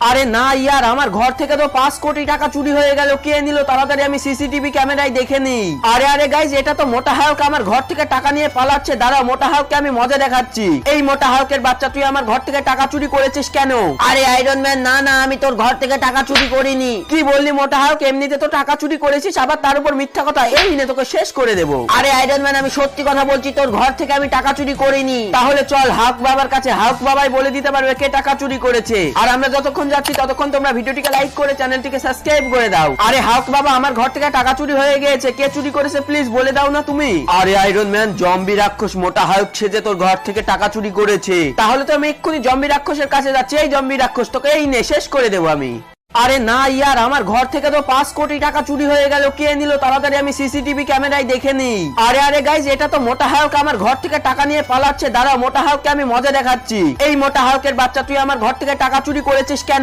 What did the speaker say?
আরে না ইয়ার, আমার ঘর থেকে তো 5 কোটি টাকা চুরি হয়ে গেল। কে নিল? তাড়াতাড়ি আমি সিসিটিভি ক্যামেরায় দেখে নিই। আরে আরে গাইজ, এটা তো মোটা হাল্ক আমার ঘর থেকে টাকা নিয়ে পালাচ্ছে। দাঁড়াও, মোটা হাল্ককে আমি মজা দেখাচ্ছি। এই মোটা হাল্কের বাচ্চা, তুই আমার ঘর থেকে টাকা চুরি করেছিস কেন? আরে আয়রন ম্যান, না না, আমি তোর ঘর থেকে টাকা চুরি করিনি। কি বললি মোটা হাল্ক? এমনিতে তো টাকা চুরি করেছিস, আবার তার উপর মিথ্যা কথা। এই নে, তোকে শেষ করে দেবো। আরে আয়রন ম্যান, আমি সত্যি কথা বলছি, তোর ঘর থেকে আমি টাকা চুরি করিনি। তাহলে চল হাল্ক বাবার কাছে, হাল্ক বাবাই বলে দিতে পারবে কে টাকা চুরি করেছে। আর আমরা যতক্ষণ যাচ্ছি ততক্ষণ তোমরা ভিডিওটিকে লাইক করে চ্যানেলটিকে সাবস্ক্রাইব করে দাও। আরে হাল্ক বাবা, আমার ঘর থেকে টাকা চুরি হয়ে গিয়েছে। কে চুরি করেছে প্লিজ বলে দাও না তুমি। আরে আয়রন ম্যান, জম্বি রাক্ষস মোটা হাল্ক সেজে তোর ঘর থেকে টাকা চুরি করেছে। তাহলে তো আমি এক্ষুনি জম্বি রাক্ষসের কাছে যাচ্ছি। এই জম্বি রাক্ষস, তোকে এই নে, শেষ করে দেবো আমি। আরে না ইয়ার, আমার ঘর থেকে তো 5 কোটি টাকা চুরি হয়ে গেল। কে নিল? তাড়াতাড়ি আমি সিসিটিভি ক্যামেরায় দেখে নিই। আরে আরে গাইজ, এটা তো মোটা হাল্ক আমার ঘর থেকে টাকা নিয়ে পালাচ্ছে। দাঁড়াও, মোটা হাল্ককে আমি মজা দেখাচ্ছি। এই মোটা হাল্কের বাচ্চা, তুই আমার ঘর থেকে টাকা চুরি করেছিস কেন?